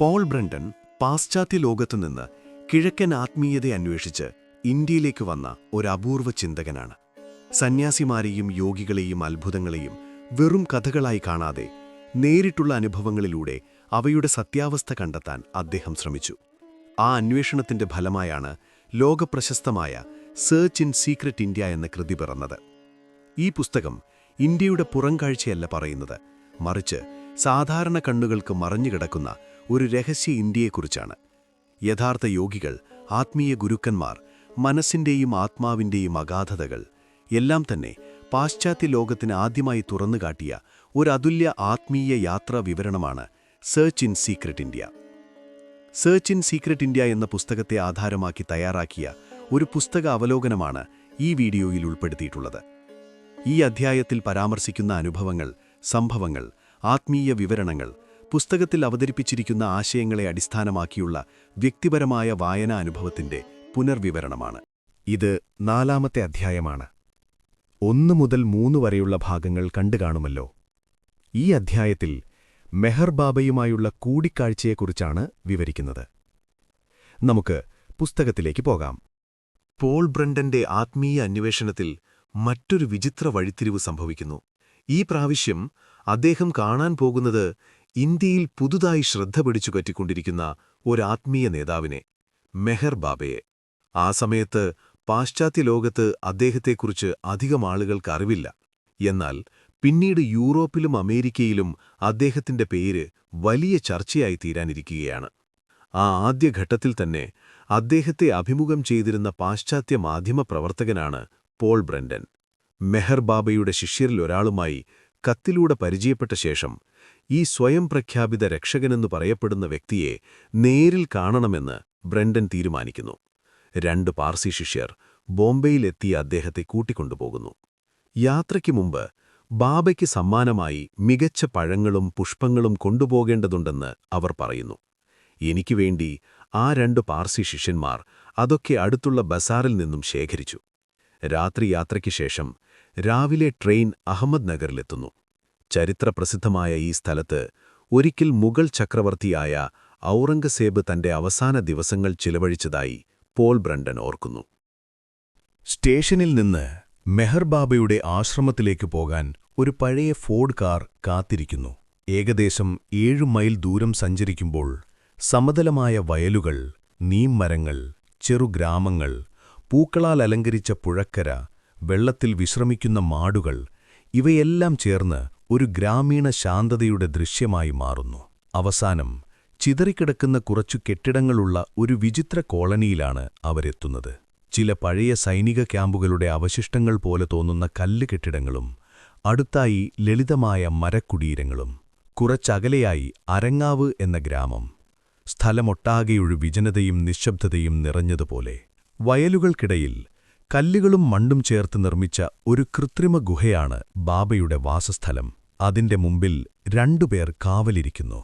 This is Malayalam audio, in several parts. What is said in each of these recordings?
പോൾ ബ്രണ്ടൻ പാശ്ചാത്യ ലോകത്തുനിന്ന് കിഴക്കൻ ആത്മീയത അന്വേഷിച്ച് ഇന്ത്യയിലേക്ക് വന്ന ഒരു അപൂർവ ചിന്തകനാണ്. സന്യാസിമാരെയും യോഗികളെയും അത്ഭുതങ്ങളെയും വെറും കഥകളായി കാണാതെ നേരിട്ടുള്ള അനുഭവങ്ങളിലൂടെ അവയുടെ സത്യാവസ്ഥ കണ്ടെത്താൻ അദ്ദേഹം ശ്രമിച്ചു. ആ അന്വേഷണത്തിന്റെ ഫലമായാണ് ലോകപ്രശസ്തമായ സെർച്ച് ഇൻ സീക്രട്ട് ഇന്ത്യ എന്ന കൃതി പിറന്നത്. ഈ പുസ്തകം ഇന്ത്യയുടെ പുറംകാഴ്ചയല്ല പറയുന്നത്, മറിച്ച് സാധാരണ കണ്ണുകൾക്ക് മറഞ്ഞുകിടക്കുന്ന ഒരു രഹസ്യ ഇന്ത്യയെക്കുറിച്ചാണ്. യഥാർത്ഥ യോഗികൾ, ആത്മീയ ഗുരുക്കന്മാർ, മനസ്സിന്റെയും ആത്മാവിന്റെയും അഗാധതകൾ എല്ലാം തന്നെ പാശ്ചാത്യ ലോകത്തിന് ആദ്യമായി തുറന്നുകാട്ടിയ ഒരു അതുല്യ ആത്മീയ യാത്രാ വിവരണമാണ് search in secret India. Search in secret India എന്ന പുസ്തകത്തെ ആധാരമാക്കി തയ്യാറാക്കിയ ഒരു പുസ്തക അവലോകനമാണ് ഈ വീഡിയോയിൽ ഉൾപ്പെടുത്തിയിട്ടുള്ളത്. ഈ അധ്യായത്തിൽ പരാമർശിക്കുന്ന അനുഭവങ്ങൾ, സംഭവങ്ങൾ, ആത്മീയ വിവരണങ്ങൾ പുസ്തകത്തിൽ അവതരിപ്പിച്ചിരിക്കുന്ന ആശയങ്ങളെ അടിസ്ഥാനമാക്കിയുള്ള വ്യക്തിപരമായ വായനാ അനുഭവത്തിന്റെ പുനർവിവരണമാണ്. ഇത് 4ാമത്തെ അധ്യായമാണ്. 1 മുതൽ 3 വരെയുള്ള ഭാഗങ്ങൾ കണ്ടുകാണുമല്ലോ. ഈ അധ്യായത്തിൽ മെഹർ ബാബയുമായുള്ള കൂടിക്കാഴ്ചയെക്കുറിച്ചാണ് വിവരിക്കുന്നത്. നമുക്ക് പുസ്തകത്തിലേക്ക് പോകാം. പോൾ ബ്രണ്ടന്റെ ആത്മീയ അന്വേഷണത്തിൽ മറ്റൊരു വിചിത്ര വഴിത്തിരിവ് സംഭവിക്കുന്നു. ഈ പ്രാവശ്യം അദ്ദേഹം കാണാൻ പോകുന്നത് ഇന്ത്യയിൽ പുതുതായി ശ്രദ്ധ പിടിച്ചുപറ്റിക്കൊണ്ടിരിക്കുന്ന ഒരാത്മീയ നേതാവിനെ, മെഹർ ബാബയെ. ആ സമയത്ത് പാശ്ചാത്യ ലോകത്ത് അദ്ദേഹത്തെക്കുറിച്ച് അധികം ആളുകൾക്ക് അറിവില്ല. എന്നാൽ പിന്നീട് യൂറോപ്പിലും അമേരിക്കയിലും അദ്ദേഹത്തിന്റെ പേര് വലിയ ചർച്ചയായി തീരാനിരിക്കുകയാണ്. ആ ആദ്യഘട്ടത്തിൽ തന്നെ അദ്ദേഹത്തെ അഭിമുഖം ചെയ്തിരുന്ന പാശ്ചാത്യ മാധ്യമപ്രവർത്തകനാണ് പോൾ ബ്രണ്ടൻ. മെഹർ ബാബയുടെ ശിഷ്യരിലൊരാളുമായി കത്തിലൂടെ പരിചയപ്പെട്ട ശേഷം ഈ സ്വയം പ്രഖ്യാപിത രക്ഷകനെന്നു പറയപ്പെടുന്ന വ്യക്തിയെ നേരിൽ കാണണമെന്ന് ബ്രണ്ടൻ തീരുമാനിക്കുന്നു. 2 പാർസി ശിഷ്യർ ബോംബെയിലെത്തിയ അദ്ദേഹത്തെ കൂട്ടിക്കൊണ്ടുപോകുന്നു. യാത്രയ്ക്ക് മുമ്പ് ബാബയ്ക്ക് സമ്മാനമായി മികച്ച പഴങ്ങളും പുഷ്പങ്ങളും കൊണ്ടുപോകേണ്ടതുണ്ടെന്ന് അവർ പറയുന്നു. എനിക്ക് വേണ്ടി ആ 2 പാർസി ശിഷ്യന്മാർ അതൊക്കെ അടുത്തുള്ള ബസാറിൽ നിന്നും ശേഖരിച്ചു. രാത്രി യാത്രയ്ക്ക് ശേഷം രാവിലെ ട്രെയിൻ അഹമ്മദ് നഗറിലെത്തുന്നു. ചരിത്രപ്രസിദ്ധമായ ഈ സ്ഥലത്ത് ഒരിക്കൽ മുഗൾ ചക്രവർത്തിയായ ഔറംഗസേബ് തന്റെ അവസാന ദിവസങ്ങൾ ചിലവഴിച്ചതായി പോൾ ബ്രണ്ടൻ ഓർക്കുന്നു. സ്റ്റേഷനിൽ നിന്ന് മെഹർ ബാബയുടെ ആശ്രമത്തിലേക്ക് പോകാൻ ഒരു പഴയ ഫോർഡ് കാർ കാത്തിരിക്കുന്നു. ഏകദേശം 7 മൈൽ ദൂരം സഞ്ചരിക്കുമ്പോൾ സമതലമായ വയലുകൾ, നീംമരങ്ങൾ, ചെറുഗ്രാമങ്ങൾ, പൂക്കളാൽ അലങ്കരിച്ച പുഴക്കര, വെള്ളത്തിൽ വിശ്രമിക്കുന്ന മാടുകൾ, ഇവയെല്ലാം ചേർന്ന് ഒരു ഗ്രാമീണ ശാന്തതയുടെ ദൃശ്യമായി മാറുന്നു. അവസാനം ചിതറിക്കിടക്കുന്ന കുറച്ചു കെട്ടിടങ്ങളുള്ള ഒരു വിചിത്ര കോളനിയിലാണ് അവരെത്തുന്നത്. ചില പഴയ സൈനിക ക്യാമ്പുകളുടെ അവശിഷ്ടങ്ങൾ പോലെ തോന്നുന്ന കല്ല് കെട്ടിടങ്ങളും അടുത്തായി ലളിതമായ മരക്കുടീരങ്ങളും. കുറച്ചകലെയായി അരങ്ങാവ് എന്ന ഗ്രാമം. സ്ഥലമൊട്ടാകെയൊരു വിജനതയും നിശ്ശബ്ദതയും നിറഞ്ഞതുപോലെ. വയലുകൾക്കിടയിൽ കല്ലുകളും മണ്ണും ചേർത്ത് നിർമ്മിച്ച ഒരു കൃത്രിമ ഗുഹയാണ് ബാബയുടെ വാസസ്ഥലം. അതിന്റെ മുമ്പിൽ 2 പേർ കാവലിരിക്കുന്നു.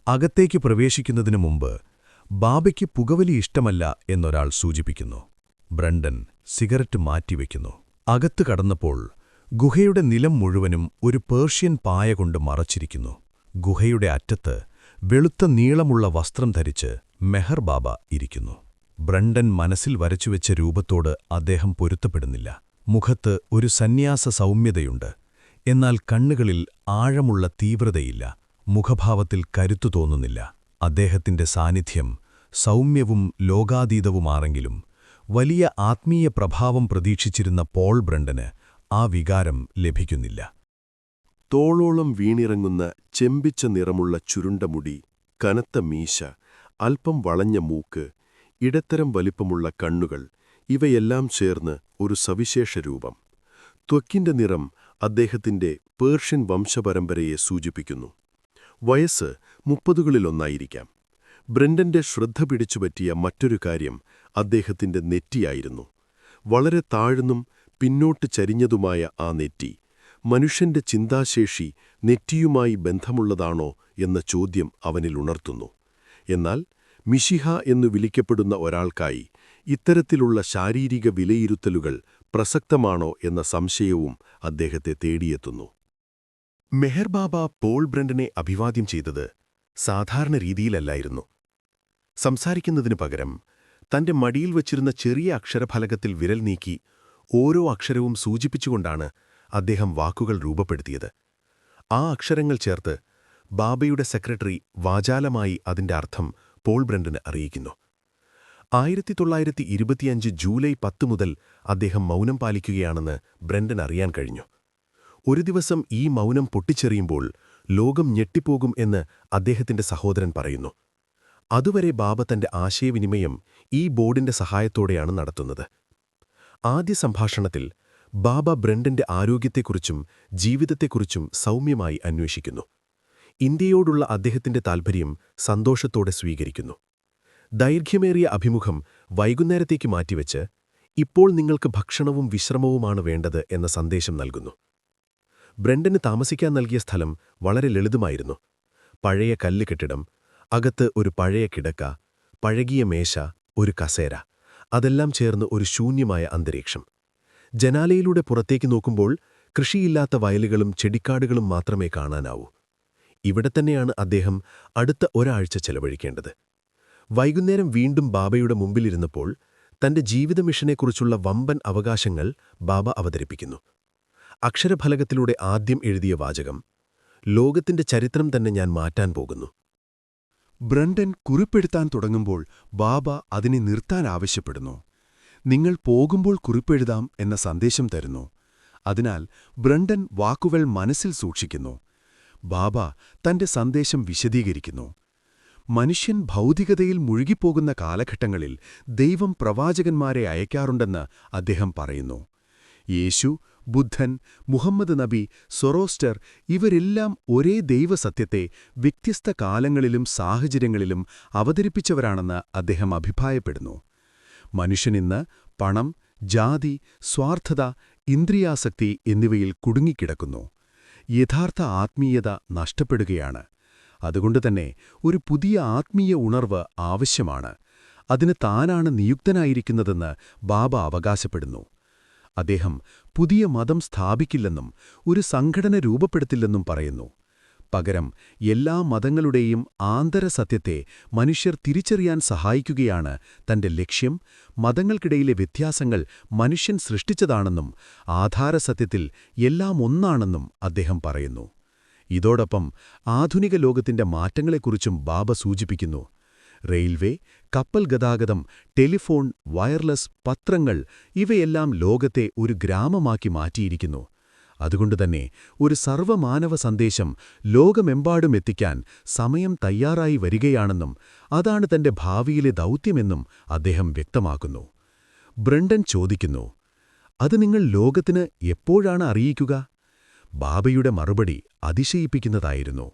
അകത്തേക്ക് പ്രവേശിക്കുന്നതിനു മുമ്പ് ബാബയ്ക്ക് പുകവലി ഇഷ്ടമല്ല എന്നൊരാൾ സൂചിപ്പിക്കുന്നു. ബ്രണ്ടൻ സിഗരറ്റ് മാറ്റിവെക്കുന്നു. അകത്ത് കടന്നപ്പോൾ ഗുഹയുടെ നിലം മുഴുവനും ഒരു പേർഷ്യൻ പായ കൊണ്ട് മറച്ചിരിക്കുന്നു. ഗുഹയുടെ അറ്റത്ത് വെളുത്ത നീളമുള്ള വസ്ത്രം ധരിച്ച് മെഹർ ബാബ ഇരിക്കുന്നു. ബ്രണ്ടൻ മനസ്സിൽ വരച്ചുവെച്ച രൂപത്തോട് അദ്ദേഹം പൊരുത്തപ്പെടുന്നില്ല. മുഖത്ത് ഒരു സന്യാസ സൗമ്യതയുണ്ട്, എന്നാൽ കണ്ണുകളിൽ ആഴമുള്ള തീവ്രതയില്ല. മുഖഭാവത്തിൽ കരുത്തു തോന്നുന്നില്ല. അദ്ദേഹത്തിന്റെ സാന്നിധ്യം സൗമ്യവും ലോകാതീതവുമാണെങ്കിലും വലിയ ആത്മീയ പ്രഭാവം പ്രതീക്ഷിച്ചിരുന്ന പോൾ ബ്രണ്ടന് ആ വികാരം ലഭിക്കുന്നില്ല. തോളോളം വീണിറങ്ങുന്ന ചെമ്പിച്ച നിറമുള്ള ചുരുണ്ട മുടി, കനത്ത മീശ, അല്പം വളഞ്ഞ മൂക്ക്, ഇടത്തരം വലിപ്പമുള്ള കണ്ണുകൾ, ഇവയെല്ലാം ചേർന്ന് ഒരു സവിശേഷ രൂപം. ത്വക്കിന്റെ നിറം അദ്ദേഹത്തിന്റെ പേർഷ്യൻ വംശപരമ്പരയെ സൂചിപ്പിക്കുന്നു. വയസ്സ് 30കളിലൊന്നായിരിക്കാം. ബ്രണ്ടന്റെ ശ്രദ്ധ പിടിച്ചുപറ്റിയ മറ്റൊരു കാര്യം അദ്ദേഹത്തിന്റെ നെറ്റിയായിരുന്നു. വളരെ താഴ്ന്നും പിന്നോട്ട് ചരിഞ്ഞതുമായ ആ നെറ്റി മനുഷ്യന്റെ ചിന്താശേഷി നെറ്റിയുമായി ബന്ധമുള്ളതാണോ എന്ന ചോദ്യം അവനിൽ ഉണർത്തുന്നു. എന്നാൽ മിശിഹ എന്നു വിളിക്കപ്പെടുന്ന ഒരാൾക്കായി ഇത്തരത്തിലുള്ള ശാരീരിക വിലയിരുത്തലുകൾ പ്രസക്തമാണോ എന്ന സംശയവും അദ്ദേഹത്തെ തേടിയെത്തുന്നു. മെഹർ ബാബ പോൾ ബ്രണ്ടനെ അഭിവാദ്യം ചെയ്തത് സാധാരണ രീതിയിലല്ലായിരുന്നു. സംസാരിക്കുന്നതിനു പകരം തന്റെ മടിയിൽ വച്ചിരുന്ന ചെറിയ അക്ഷരഫലകത്തിൽ വിരൽ നീക്കി ഓരോ അക്ഷരവും സൂചിപ്പിച്ചുകൊണ്ടാണ് അദ്ദേഹം വാക്കുകൾ രൂപപ്പെടുത്തിയത്. ആ അക്ഷരങ്ങൾ ചേർത്ത് ബാബയുടെ സെക്രട്ടറി വാചാലമായി അതിന്റെ അർത്ഥം പോൾ ബ്രണ്ടന് അറിയിക്കുന്നു. 1925 ജൂലൈ 10 മുതൽ അദ്ദേഹം മൗനം പാലിക്കുകയാണെന്ന് ബ്രണ്ടൻ അറിയാൻ കഴിഞ്ഞു. ഒരു ദിവസം ഈ മൗനം പൊട്ടിച്ചെറിയുമ്പോൾ ലോകം ഞെട്ടിപ്പോകും എന്ന് അദ്ദേഹത്തിന്റെ സഹോദരൻ പറയുന്നു. അതുവരെ ബാബ തന്റെ ആശയവിനിമയം ഈ ബോർഡിന്റെ സഹായത്തോടെയാണ് നടത്തുന്നത്. ആദ്യ സംഭാഷണത്തിൽ ബാബ ബ്രണ്ടന്റെ ആരോഗ്യത്തെക്കുറിച്ചും ജീവിതത്തെക്കുറിച്ചും സൗമ്യമായി അന്വേഷിക്കുന്നു. ഇന്ത്യയോടുള്ള അദ്ദേഹത്തിന്റെ താൽപര്യം സന്തോഷത്തോടെ സ്വീകരിക്കുന്നു. ദൈർഘ്യമേറിയ അഭിമുഖം വൈകുന്നേരത്തേക്ക് മാറ്റിവെച്ച് ഇപ്പോൾ നിങ്ങൾക്ക് ഭക്ഷണവും വിശ്രമവുമാണ് വേണ്ടത് എന്ന സന്ദേശം നൽകുന്നു. ബ്രണ്ടന് താമസിക്കാൻ നൽകിയ സ്ഥലം വളരെ ലളിതമായിരുന്നു. പഴയ കല്ല് കെട്ടിടം, അകത്ത് ഒരു പഴയ കിടക്ക, പഴകിയ മേശ, ഒരു കസേര, അതെല്ലാം ചേർന്ന് ഒരു ശൂന്യമായ അന്തരീക്ഷം. ജനാലയിലൂടെ പുറത്തേക്ക് നോക്കുമ്പോൾ കൃഷിയില്ലാത്ത വയലുകളും ചെടിക്കാടുകളും മാത്രമേ കാണാനാവൂ. ഇവിടെ തന്നെയാണ് അദ്ദേഹം അടുത്ത ഒരാഴ്ച ചെലവഴിക്കേണ്ടത്. വൈകുന്നേരം വീണ്ടും ബാബയുടെ മുമ്പിലിരുന്നപ്പോൾ തന്റെ ജീവിത മിഷനെക്കുറിച്ചുള്ള വമ്പൻ അവകാശങ്ങൾ ബാബ അവതരിപ്പിക്കുന്നു. അക്ഷരഫലകത്തിലൂടെ ആദ്യം എഴുതിയ വാചകം, ലോകത്തിന്റെ ചരിത്രം തന്നെ ഞാൻ മാറ്റാൻ പോകുന്നു. ബ്രണ്ടൻ കുറിപ്പെഴുത്താൻ തുടങ്ങുമ്പോൾ ബാബ അതിനെ നിർത്താൻ ആവശ്യപ്പെടുന്നു. നിങ്ങൾ പോകുമ്പോൾ കുറിപ്പെഴുതാം എന്ന സന്ദേശം തരുന്നു. അതിനാൽ ബ്രണ്ടൻ വാക്കുകൾ മനസ്സിൽ സൂക്ഷിക്കുന്നു. ബാബ തന്റെ സന്ദേശം വിശദീകരിക്കുന്നു. മനുഷ്യൻ ഭൗതികതയിൽ മുഴുകിപ്പോകുന്ന കാലഘട്ടങ്ങളിൽ ദൈവം പ്രവാചകന്മാരെ അയക്കാറുണ്ടെന്ന് അദ്ദേഹം പറയുന്നു. യേശു, ബുദ്ധൻ, മുഹമ്മദ് നബി, സൊറോസ്റ്റർ ഇവരെല്ലാം ഒരേ ദൈവസത്യത്തെ വ്യത്യസ്ത കാലങ്ങളിലും സാഹചര്യങ്ങളിലും അവതരിപ്പിച്ചവരാണെന്ന് അദ്ദേഹം അഭിപ്രായപ്പെടുന്നു. മനുഷ്യനിന്ന് പണം, ജാതി, സ്വാർത്ഥത, ഇന്ദ്രിയാസക്തി എന്നിവയിൽ കുടുങ്ങിക്കിടക്കുന്നു. യഥാർത്ഥ ആത്മീയത നഷ്ടപ്പെടുകയാണ്. അതുകൊണ്ടുതന്നെ ഒരു പുതിയ ആത്മീയ ഉണർവ് ആവശ്യമാണ്. അതിന് താനാണ് നിയുക്തനായിരിക്കുന്നതെന്ന് ബാബ അവകാശപ്പെടുന്നു. അദ്ദേഹം പുതിയ മതം സ്ഥാപിക്കില്ലെന്നും ഒരു സംഘടന രൂപപ്പെടുത്തില്ലെന്നും പറയുന്നു. പകരം എല്ലാ മതങ്ങളുടെയും ആന്തരസത്യത്തെ മനുഷ്യർ തിരിച്ചറിയാൻ സഹായിക്കുകയാണ് തന്റെ ലക്ഷ്യം. മതങ്ങൾക്കിടയിലെ വ്യത്യാസങ്ങൾ മനുഷ്യൻ സൃഷ്ടിച്ചതാണെന്നും ആധാരസത്യത്തിൽ എല്ലാം ഒന്നാണെന്നും അദ്ദേഹം പറയുന്നു. ഇതോടൊപ്പം ആധുനിക ലോകത്തിന്റെ മാറ്റങ്ങളെക്കുറിച്ചും ബാബ സൂചിപ്പിക്കുന്നു. റെയിൽവേ, കപ്പൽ ഗതാഗതം, ടെലിഫോൺ, വയർലെസ്, പത്രങ്ങൾ ഇവയെല്ലാം ലോകത്തെ ഒരു ഗ്രാമമാക്കി മാറ്റിയിരിക്കുന്നു. അതുകൊണ്ടുതന്നെ ഒരു സർവ്വമാനവ സന്ദേശം ലോകമെമ്പാടും എത്തിക്കാൻ സമയം തയ്യാറായി വരികയാണെന്നും അതാണ് തന്റെ ഭാവിയിലെ ദൗത്യമെന്നും അദ്ദേഹം വ്യക്തമാക്കുന്നു. ബ്രണ്ടൻ ചോദിക്കുന്നു, അത് നിങ്ങൾ ലോകത്തിന് എപ്പോഴാണ് അറിയിക്കുക? ബാബയുടെ മറുപടി അതിശയിപ്പിക്കുന്നതായിരുന്നു.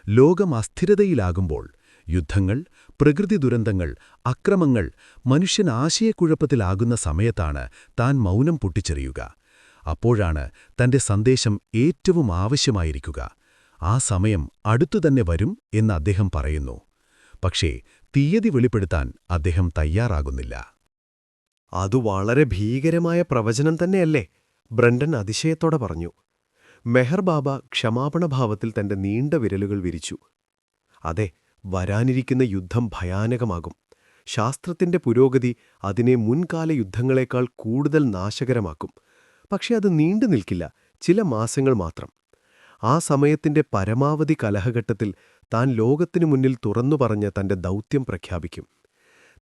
ലോകം അസ്ഥിരതയിലാകുമ്പോൾ, യുദ്ധങ്ങൾ, പ്രകൃതി ദുരന്തങ്ങൾ, അക്രമങ്ങൾ, മനുഷ്യൻ ആശയക്കുഴപ്പത്തിലാകുന്ന സമയത്താണ് താൻ മൗനം പൊട്ടിച്ചെറിയുക. അപ്പോഴാണ് തന്റെ സന്ദേശം ഏറ്റവും ആവശ്യമായിരിക്കുക. ആ സമയം അടുത്തുതന്നെ വരും എന്ന് അദ്ദേഹം പറയുന്നു. പക്ഷേ തീയതി വെളിപ്പെടുത്താൻ അദ്ദേഹം തയ്യാറാകുന്നില്ല. അതു വളരെ ഭീകരമായ പ്രവചനം തന്നെയല്ലേ? ബ്രണ്ടൻ അതിശയത്തോടെ പറഞ്ഞു. മെഹർ ബാബ ക്ഷമാപണഭാവത്തിൽ തന്റെ നീണ്ട വിരലുകൾ വിരിച്ചു. അതെ, വരാനിരിക്കുന്ന യുദ്ധം ഭയാനകമാകും. ശാസ്ത്രത്തിന്റെ പുരോഗതി അതിനെ മുൻകാല യുദ്ധങ്ങളെക്കാൾ കൂടുതൽ നാശകരമാക്കും. പക്ഷെ അത് നീണ്ടു നിൽക്കില്ല, ചില മാസങ്ങൾ മാത്രം. ആ സമയത്തിന്റെ പരമാവധി കലഹഘട്ടത്തിൽ താൻ ലോകത്തിനു മുന്നിൽ തുറന്നു പറഞ്ഞ് തന്റെ ദൗത്യം പ്രഖ്യാപിക്കും.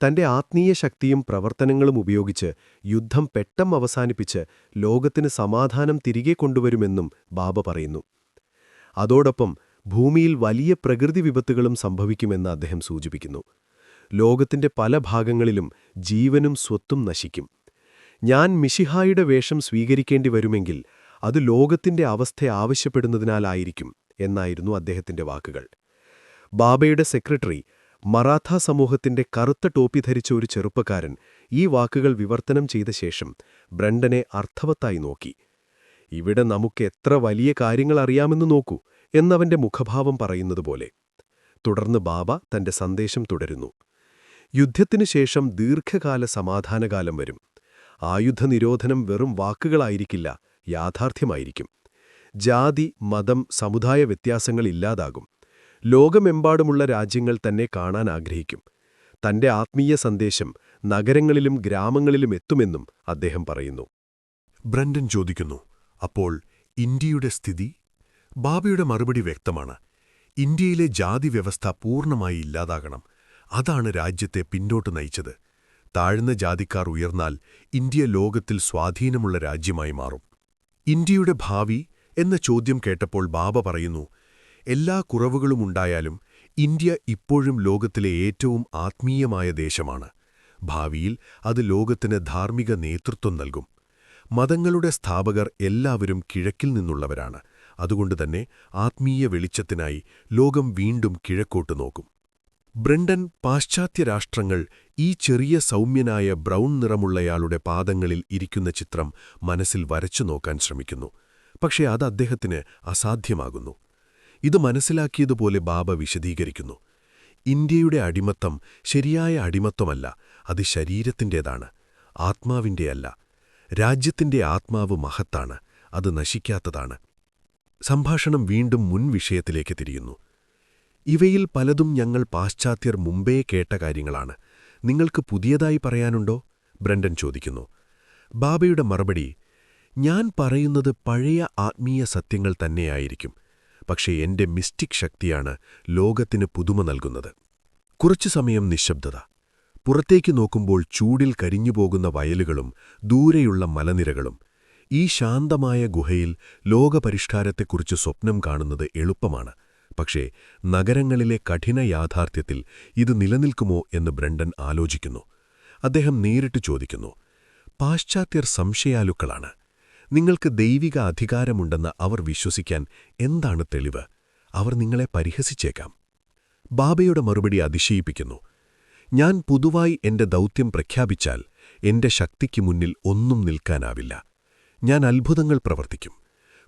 തന്റെ ആത്മീയ ശക്തിയും പ്രവർത്തനങ്ങളും ഉപയോഗിച്ച് യുദ്ധം പെട്ടെന്ന് അവസാനിപ്പിച്ച് ലോകത്തിന് സമാധാനം തിരികെ കൊണ്ടുവരുമെന്നും ബാബ പറയുന്നു. അതോടൊപ്പം ഭൂമിയിൽ വലിയ പ്രകൃതി വിപത്തുകളും സംഭവിക്കുമെന്ന് അദ്ദേഹം സൂചിപ്പിക്കുന്നു. ലോകത്തിന്റെ പല ഭാഗങ്ങളിലും ജീവനും സ്വത്തും നശിക്കും. ഞാൻ മിശിഹായുടെ വേഷം സ്വീകരിക്കേണ്ടി വരുമെങ്കിൽ അത് ലോകത്തിന്റെ അവസ്ഥ ആവശ്യപ്പെടുന്നതിനാലായിരിക്കും എന്നായിരുന്നു അദ്ദേഹത്തിന്റെ വാക്കുകൾ. ബാബയുടെ സെക്രട്ടറി, മറാത്ത സമൂഹത്തിന്റെ കറുത്ത ടോപ്പി ധരിച്ച ഒരു ചെറുപ്പക്കാരൻ ഈ വാക്കുകൾ വിവർത്തനം ചെയ്ത ശേഷം ബ്രണ്ടനെ അർത്ഥവത്തായി നോക്കി. ഇവിടെ നമുക്ക് എത്ര വലിയ കാര്യങ്ങൾ അറിയാമെന്ന് നോക്കൂ എന്നവന്റെ മുഖഭാവം പറയുന്നതുപോലെ. തുടർന്ന് ബാബ തന്റെ സന്ദേശം തുടരുന്നു. യുദ്ധത്തിനു ശേഷം ദീർഘകാല സമാധാനകാലം വരും. ആയുധനിരോധനം വെറും വാക്കുകളായിരിക്കില്ല, യാഥാർത്ഥ്യമായിരിക്കും. ജാതി, മതം, സമുദായ വ്യത്യാസങ്ങൾ ഇല്ലാതാകും. ലോകമെമ്പാടുമുള്ള രാജ്യങ്ങൾ തന്നെ കാണാൻ ആഗ്രഹിക്കും. തന്റെ ആത്മീയ സന്ദേശം നഗരങ്ങളിലും ഗ്രാമങ്ങളിലും എത്തുമെന്നും അദ്ദേഹം പറയുന്നു. ബ്രണ്ടൻ ചോദിക്കുന്നു, അപ്പോൾ ഇന്ത്യയുടെ സ്ഥിതി? ബാബയുടെ മറുപടി വ്യക്തമാണ്. ഇന്ത്യയിലെ ജാതി വ്യവസ്ഥ പൂർണ്ണമായി ഇല്ലാതാകണം. അതാണ് രാജ്യത്തെ പിന്നോട്ട് നയിച്ചത്. താഴ്ന്ന ജാതിക്കാർ ഉയർന്നാൽ ഇന്ത്യ ലോകത്തിൽ സ്വാധീനമുള്ള രാജ്യമായി മാറും. ഇന്ത്യയുടെ ഭാവി എന്ന ചോദ്യം കേട്ടപ്പോൾ ബാബ പറയുന്നു, എല്ലാ കുറവുകളുമുണ്ടായാലും ഇന്ത്യ ഇപ്പോഴും ലോകത്തിലെ ഏറ്റവും ആത്മീയമായ ദേശമാണ്. ഭാവിയിൽ അത് ലോകത്തിന് ധാർമ്മിക നേതൃത്വം നൽകും. മതങ്ങളുടെ സ്ഥാപകർ എല്ലാവരും കിഴക്കിൽ നിന്നുള്ളവരാണ്. അതുകൊണ്ടുതന്നെ ആത്മീയ വെളിച്ചത്തിനായി ലോകം വീണ്ടും കിഴക്കോട്ട് നോക്കും. ബ്രണ്ടൻ പാശ്ചാത്യ രാഷ്ട്രങ്ങൾ ഈ ചെറിയ സൗമ്യനായ ബ്രൗൺ നിറമുള്ളയാളുടെ പാദങ്ങളിൽ ഇരിക്കുന്ന ചിത്രം മനസ്സിൽ വരച്ചു നോക്കാൻ ശ്രമിക്കുന്നു. പക്ഷേ അത് അദ്ദേഹത്തിന് അസാധ്യമാകുന്നു. ഇത് മനസ്സിലാക്കിയതുപോലെ ബാബ വിശദീകരിക്കുന്നു. ഇന്ത്യയുടെ അടിമത്തം ശരിയായ അടിമത്തമല്ല, അത് ശരീരത്തിൻ്റേതാണ്, ആത്മാവിൻ്റെയല്ല. രാജ്യത്തിൻ്റെ ആത്മാവ് മഹത്താണ്, അത് നശിക്കാത്തതാണ്. സംഭാഷണം വീണ്ടും മുൻ വിഷയത്തിലേക്ക് തിരിയുന്നു. ഇവയിൽ പലതും ഞങ്ങൾ പാശ്ചാത്യർ മുമ്പേ കേട്ട കാര്യങ്ങളാണ്. നിങ്ങൾക്ക് പുതിയതായി പറയാനുണ്ടോ? ബ്രണ്ടൻ ചോദിക്കുന്നു. ബാബയുടെ മറുപടി, ഞാൻ പറയുന്നത് പഴയ ആത്മീയ സത്യങ്ങൾ തന്നെയായിരിക്കും. പക്ഷേ എന്റെ മിസ്റ്റിക് ശക്തിയാണ് ലോകത്തിന് പുതുമ നൽകുന്നത്. കുറച്ചു സമയം നിശബ്ദത. പുറത്തേക്ക് നോക്കുമ്പോൾ ചൂടിൽ കരിഞ്ഞുപോകുന്ന വയലുകളും ദൂരെയുള്ള മലനിരകളും. ഈ ശാന്തമായ ഗുഹയിൽ ലോകപരിഷ്കാരത്തെക്കുറിച്ച് സ്വപ്നം കാണുന്നത് എളുപ്പമാണ്. പക്ഷേ നഗരങ്ങളിലെ കഠിന യാഥാർത്ഥ്യത്തിൽ ഇത് നിലനിൽക്കുമോ എന്ന് ബ്രണ്ടൻ ആലോചിക്കുന്നു. അദ്ദേഹം നേരിട്ട് ചോദിക്കുന്നു, പാശ്ചാത്യർ സംശയാലുക്കളാണ്. നിങ്ങൾക്ക് ദൈവിക അധികാരമുണ്ടെന്ന് അവർ വിശ്വസിക്കാൻ എന്താണ് തെളിവ്? അവർ നിങ്ങളെ പരിഹസിച്ചേക്കാം. ബാബയുടെ മറുപടി അതിശയിപ്പിക്കുന്നു. ഞാൻ പൊതുവായി എന്റെ ദൗത്യം പ്രഖ്യാപിച്ചാൽ എന്റെ ശക്തിക്ക് മുന്നിൽ ഒന്നും നിൽക്കാനാവില്ല. ഞാൻ അത്ഭുതങ്ങൾ പ്രവർത്തിക്കും.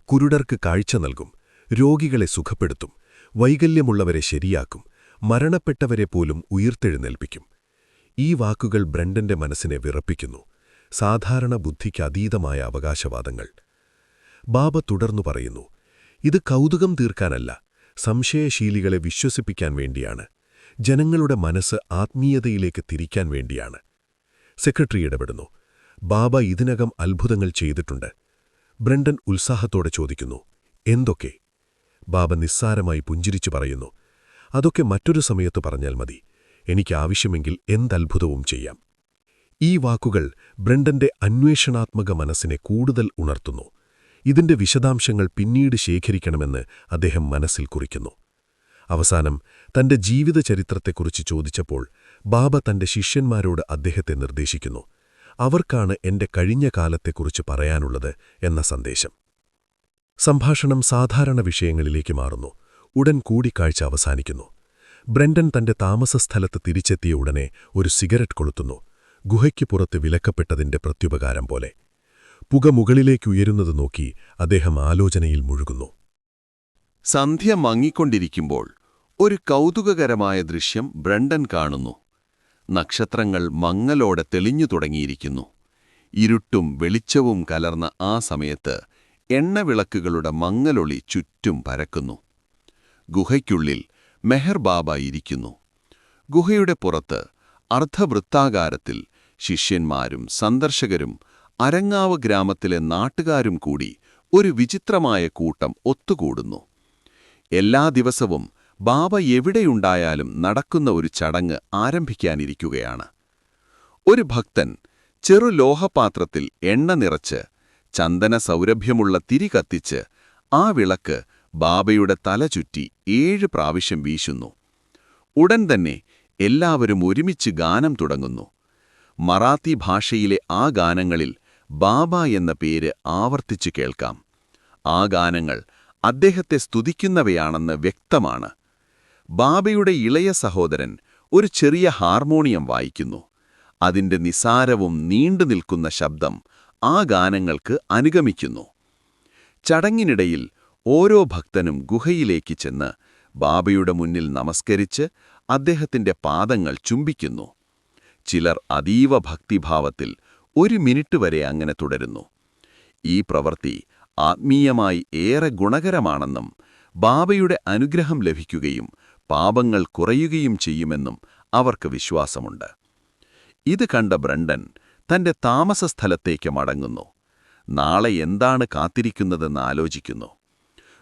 കുരുടർക്ക് കാഴ്ച നൽകും, രോഗികളെ സുഖപ്പെടുത്തും, വൈകല്യമുള്ളവരെ ശരിയാക്കും, മരണപ്പെട്ടവരെ പോലും ഉയിർത്തെഴുന്നേൽപ്പിക്കും. ഈ വാക്കുകൾ ബ്രണ്ടന്റെ മനസ്സിനെ വിറപ്പിക്കുന്നു. സാധാരണ ബുദ്ധിക്ക് അതീതമായ അവകാശവാദങ്ങൾ. ബാബ തുടർന്നു പറയുന്നു, ഇത് കൗതുകം തീർക്കാനല്ല, സംശയശീലികളെ വിശ്വസിപ്പിക്കാൻ വേണ്ടിയാണ്. ജനങ്ങളുടെ മനസ്സ് ആത്മീയതയിലേക്ക് തിരിക്കാൻ വേണ്ടിയാണ്. സെക്രട്ടറി ഇടപെടുന്നു. ബാബ ഇതിനകം അത്ഭുതങ്ങൾ ചെയ്തിട്ടുണ്ട്. ബ്രണ്ടൻ ഉത്സാഹത്തോടെ ചോദിക്കുന്നു, എന്തൊക്കെ? ബാബ നിസ്സാരമായി പുഞ്ചിരിച്ചു പറയുന്നു, അതൊക്കെ മറ്റൊരു സമയത്ത് പറഞ്ഞാൽ മതി. എനിക്കാവശ്യമെങ്കിൽ എന്തത്ഭുതവും ചെയ്യാം. ഈ വാക്കുകൾ ബ്രണ്ടന്റെ അന്വേഷണാത്മക മനസ്സിനെ കൂടുതൽ ഉണർത്തുന്നു. ഇതിന്റെ വിശദാംശങ്ങൾ പിന്നീട് ശേഖരിക്കണമെന്ന് അദ്ദേഹം മനസ്സിൽ കുറിക്കുന്നു. അവസാനം തന്റെ ജീവിതചരിത്രത്തെക്കുറിച്ച് ചോദിച്ചപ്പോൾ ബാബ തന്റെ ശിഷ്യന്മാരോട് അദ്ദേഹത്തെ നിർദ്ദേശിക്കുന്നു. അവർക്കാണ് എന്റെ കഴിഞ്ഞ കാലത്തെക്കുറിച്ച് പറയാനുള്ളത് എന്ന സന്ദേശം. സംഭാഷണം സാധാരണ വിഷയങ്ങളിലേക്ക് മാറുന്നു. ഉടൻ കൂടിക്കാഴ്ച അവസാനിക്കുന്നു. ബ്രണ്ടൻ തന്റെ താമസസ്ഥലത്ത് തിരിച്ചെത്തിയ ഉടനെ ഒരു സിഗരറ്റ് കൊളുത്തുന്നു. ഗുഹയ്ക്ക് പുറത്ത് വിലക്കപ്പെട്ടതിന്റെ പ്രത്യുപകാരം പോലെ. പുക മുകളിലേക്കുയരുന്നത് നോക്കി അദ്ദേഹം ആലോചനയിൽ മുഴുകുന്നു. സന്ധ്യ മങ്ങിക്കൊണ്ടിരിക്കുമ്പോൾ ഒരു കൗതുകകരമായ ദൃശ്യം ബ്രണ്ടൻ കാണുന്നു. നക്ഷത്രങ്ങൾ മങ്ങലോടെ തെളിഞ്ഞു തുടങ്ങിയിരിക്കുന്നു. ഇരുട്ടും വെളിച്ചവും കലർന്ന ആ സമയത്ത് എണ്ണവിളക്കുകളുടെ മങ്ങലൊളി ചുറ്റും പരക്കുന്നു. ഗുഹയ്ക്കുള്ളിൽ മെഹർ ബാബ ഇരിക്കുന്നു. ഗുഹയുടെ പുറത്ത് അർദ്ധവൃത്താകാരത്തിൽ ശിഷ്യന്മാരും സന്ദർശകരും അരങ്ങാവ് ഗ്രാമത്തിലെ നാട്ടുകാരും കൂടി ഒരു വിചിത്രമായ കൂട്ടം ഒത്തുകൂടുന്നു. എല്ലാ ദിവസവും ബാബ എവിടെയുണ്ടായാലും നടക്കുന്ന ഒരു ചടങ്ങ് ആരംഭിക്കാനിരിക്കുകയാണ്. ഒരു ഭക്തൻ ചെറു ലോഹപാത്രത്തിൽ എണ്ണ നിറച്ച് ചന്ദന സൗരഭ്യമുള്ള തിരി കത്തിച്ച് ആ വിളക്ക് ബാബയുടെ തല ചുറ്റി 7 പ്രാവശ്യം വീശുന്നു. ഉടൻ തന്നെ എല്ലാവരും ഒരുമിച്ച് ഗാനം തുടങ്ങുന്നു. മറാത്തി ഭാഷയിലെ ആ ഗാനങ്ങളിൽ ബാബ എന്ന പേര് ആവർത്തിച്ചു കേൾക്കാം. ആ ഗാനങ്ങൾ അദ്ദേഹത്തെ സ്തുതിക്കുന്നവയാണെന്ന് വ്യക്തമാണ്. ബാബയുടെ ഇളയ സഹോദരൻ ഒരു ചെറിയ ഹാർമോണിയം വായിക്കുന്നു. അതിന്റെ നിസാരവും നീണ്ടുനിൽക്കുന്ന ശബ്ദം ആ ഗാനങ്ങൾക്ക് അനുഗമിക്കുന്നു. ചടങ്ങിനിടയിൽ ഓരോ ഭക്തനും ഗുഹയിലേക്ക് ചെന്ന് ബാബയുടെ മുന്നിൽ നമസ്കരിച്ച് അദ്ദേഹത്തിന്റെ പാദങ്ങൾ ചുംബിക്കുന്നു. ചിലർ അതീവ ഭക്തിഭാവത്തിൽ 1 മിനിറ്റ് വരെ അങ്ങനെ തുടരുന്നു. ഈ പ്രവൃത്തി ആത്മീയമായി ഏറെ ഗുണകരമാണെന്നും ബാബയുടെ അനുഗ്രഹം ലഭിക്കുകയും പാപങ്ങൾ കുറയുകയും ചെയ്യുമെന്നും അവർക്ക് വിശ്വാസമുണ്ട്. ഇത് കണ്ട ബ്രണ്ടൻ തന്റെ താമസസ്ഥലത്തേക്ക് മടങ്ങുന്നു. നാളെ എന്താണ് കാത്തിരിക്കുന്നതെന്ന് ആലോചിക്കുന്നു.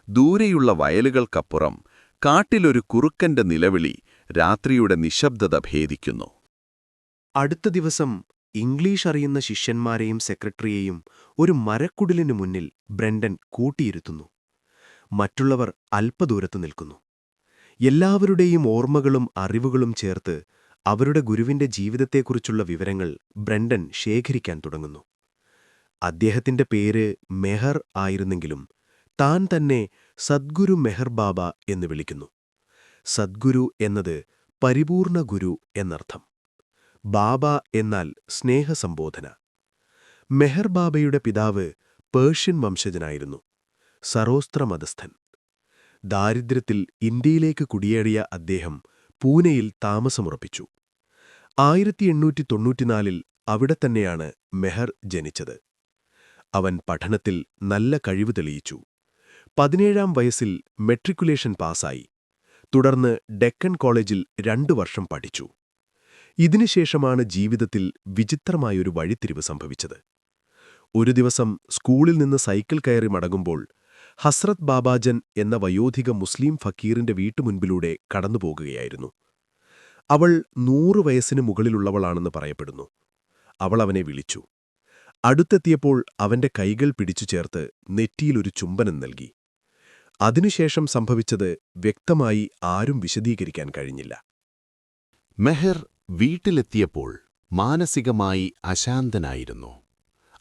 ദൂരെയുള്ള വയലുകൾക്കപ്പുറം കാട്ടിലൊരു കുറുക്കന്റെ നിലവിളി രാത്രിയുടെ നിശബ്ദത ഭേദിക്കുന്നു. അടുത്ത ദിവസം ഇംഗ്ലീഷ് അറിയുന്ന ശിഷ്യന്മാരെയും സെക്രട്ടറിയെയും ഒരു മരക്കുടിലിനു മുന്നിൽ ബ്രണ്ടൻ കൂട്ടിയിരുത്തുന്നു. മറ്റുള്ളവർ അല്പദൂരത്ത് നിൽക്കുന്നു. എല്ലാവരുടെയും ഓർമ്മകളും അറിവുകളും ചേർത്ത് അവരുടെ ഗുരുവിന്റെ ജീവിതത്തെക്കുറിച്ചുള്ള വിവരങ്ങൾ ബ്രണ്ടൻ ശേഖരിക്കാൻ തുടങ്ങുന്നു. അദ്ദേഹത്തിന്റെ പേര് മെഹർ ആയിരുന്നെങ്കിലും താൻ തന്നെ സദ്ഗുരു മെഹർ ബാബ എന്ന് വിളിക്കുന്നു. സദ്ഗുരു എന്നത് പരിപൂർണ ഗുരു എന്നർത്ഥം. ബാബ എന്നാൽ സ്നേഹസംബോധന. മെഹർ ബാബയുടെ പിതാവ് പേർഷ്യൻ വംശജനായിരുന്നു, സരോസ്ത്രമതസ്ഥൻ. ദാരിദ്ര്യത്തിൽ ഇന്ത്യയിലേക്ക് കുടിയേറിയ അദ്ദേഹം പൂനെയിൽ താമസമുറപ്പിച്ചു. 1894 അവിടെ തന്നെയാണ് മെഹർ ജനിച്ചത്. അവൻ പഠനത്തിൽ നല്ല കഴിവ് തെളിയിച്ചു. 17-ാം വയസ്സിൽ മെട്രിക്കുലേഷൻ പാസായി. തുടർന്ന് ഡെക്കൻ കോളേജിൽ 2 വർഷം പഠിച്ചു. ഇതിനുശേഷമാണ് ജീവിതത്തിൽ വിചിത്രമായൊരു വഴിത്തിരിവ് സംഭവിച്ചത്. ഒരു ദിവസം സ്കൂളിൽ നിന്ന് സൈക്കിൾ കയറി മടങ്ങുമ്പോൾ ഹസ്രത്ത് ബാബാജൻ എന്ന വയോധിക മുസ്ലിം ഫക്കീറിന്റെ വീട്ടുമുൻപിലൂടെ കടന്നുപോകുകയായിരുന്നു. അവൾ 100 വയസ്സിന് മുകളിലുള്ളവളാണെന്ന് പറയപ്പെടുന്നു. അവൾ അവനെ വിളിച്ചു. അടുത്തെത്തിയപ്പോൾ അവന്റെ കൈകൾ പിടിച്ചു ചേർത്ത് നെറ്റിയിലൊരു ചുംബനം നൽകി. അതിനുശേഷം സംഭവിച്ചത് വ്യക്തമായി ആരും വിശദീകരിക്കാൻ കഴിഞ്ഞില്ല. മെഹർ വീട്ടിലെത്തിയപ്പോൾ മാനസികമായി അശാന്തനായിരുന്നു.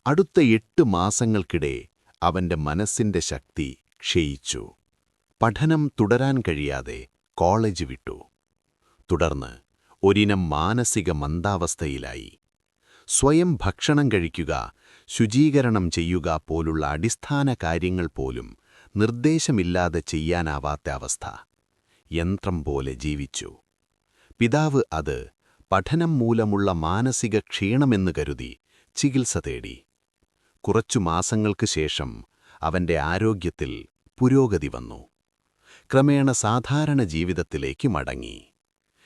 അടുത്ത 8 മാസങ്ങൾക്കിടെ അവന്റെ മനസ്സിന്റെ ശക്തി ക്ഷയിച്ചു. പഠനം തുടരാൻ കഴിയാതെ കോളേജ് വിട്ടു. തുടർന്ന് ഒരിനം മാനസിക മന്ദാവസ്ഥയിലായി. സ്വയം ഭക്ഷണം കഴിക്കുക, ശുചീകരണം ചെയ്യുക പോലുള്ള അടിസ്ഥാന കാര്യങ്ങൾ പോലും നിർദ്ദേശമില്ലാതെ ചെയ്യാനാവാത്ത അവസ്ഥ. യന്ത്രം പോലെ ജീവിച്ചു. പിതാവ് അത് പഠനം മൂലമുള്ള മാനസിക ക്ഷീണമെന്ന് കരുതി ചികിത്സ തേടി. കുറച്ചു മാസങ്ങൾക്ക് ശേഷം അവന്റെ ആരോഗ്യത്തിൽ പുരോഗതി വന്നു. ക്രമേണ സാധാരണ ജീവിതത്തിലേക്ക് മടങ്ങി.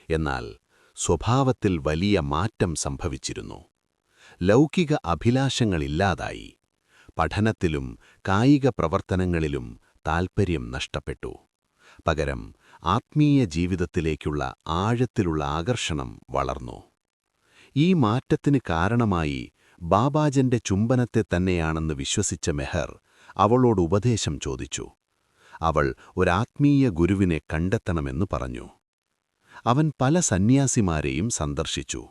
എന്നാൽ സ്വഭാവത്തിൽ വലിയ മാറ്റം സംഭവിച്ചിരുന്നു. ലൗകിക അഭിലാഷങ്ങളില്ലാതായി. പഠനത്തിലും കായിക പ്രവർത്തനങ്ങളിലും താൽപ്പര്യം നഷ്ടപ്പെട്ടു. പകരം ആത്മീയ ജീവിതത്തിലേക്കുള്ള ആഴത്തിലുള്ള ആകർഷണം വളർന്നു. ഈ മാറ്റത്തിന് കാരണമായി ബാബാജന്റെ ചുംബനത്തെ തന്നെയാണെന്ന് വിശ്വസിച്ച മെഹർ അവളോട് ഉപദേശം ചോദിച്ചു. അവൾ ഒരാത്മീയ ഗുരുവിനെ കണ്ടെത്തണമെന്ന് പറഞ്ഞു. അവൻ പല സന്യാസിമാരെയും സന്ദർശിച്ചു.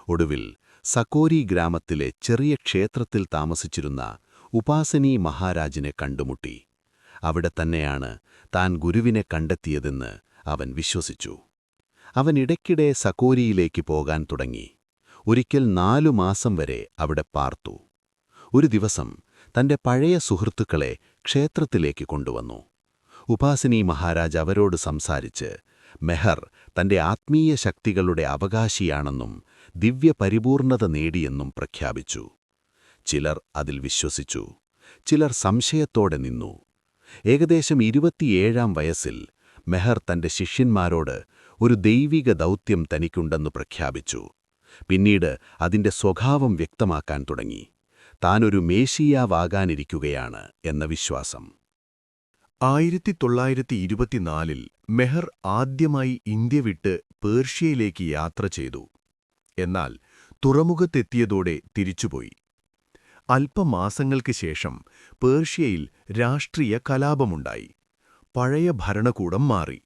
ഒടുവിൽ സകോരി ഗ്രാമത്തിലെ ചെറിയ ക്ഷേത്രത്തിൽ താമസിച്ചിരുന്ന ഉപാസനി മഹാരാജിനെ കണ്ടുമുട്ടി. അവിടെ തന്നെയാണ് താൻ ഗുരുവിനെ കണ്ടെത്തിയതെന്ന് അവൻ വിശ്വസിച്ചു. അവൻ ഇടയ്ക്കിടെ സകോരിയിലേക്ക് പോകാൻ തുടങ്ങി. ഒരിക്കൽ 4 മാസം വരെ അവിടെ പാർത്തു. ഒരു ദിവസം തന്റെ പഴയ സുഹൃത്തുക്കളെ ക്ഷേത്രത്തിലേക്ക് കൊണ്ടുവന്നു. ഉപാസനി മഹാരാജ് അവരോട് സംസാരിച്ച് മെഹർ തന്റെ ആത്മീയ ശക്തികളുടെ അവകാശിയാണെന്നും ദിവ്യപരിപൂർണത നേടിയെന്നും പ്രഖ്യാപിച്ചു. ചിലർ അതിൽ വിശ്വസിച്ചു, ചിലർ സംശയത്തോടെ നിന്നു. ഏകദേശം 27-ാം വയസ്സിൽ മെഹർ തന്റെ ശിഷ്യന്മാരോട് ഒരു ദൈവിക ദൗത്യം തനിക്കുണ്ടെന്ന് പ്രഖ്യാപിച്ചു. പിന്നീട് അതിന്റെ സ്വഭാവം വ്യക്തമാക്കാൻ തുടങ്ങി. താനൊരു മേശിയാവാകാനിരിക്കുകയാണ് എന്ന വിശ്വാസം. 1924 മെഹർ ആദ്യമായി ഇന്ത്യ വിട്ട് പേർഷ്യയിലേക്ക് യാത്ര ചെയ്തു. എന്നാൽ തുറമുഖത്തെത്തിയതോടെ തിരിച്ചുപോയി. അല്പമാസങ്ങൾക്ക് ശേഷം പേർഷ്യയിൽ രാഷ്ട്രീയ കലാപമുണ്ടായി. പഴയ ഭരണകൂടം മാറി.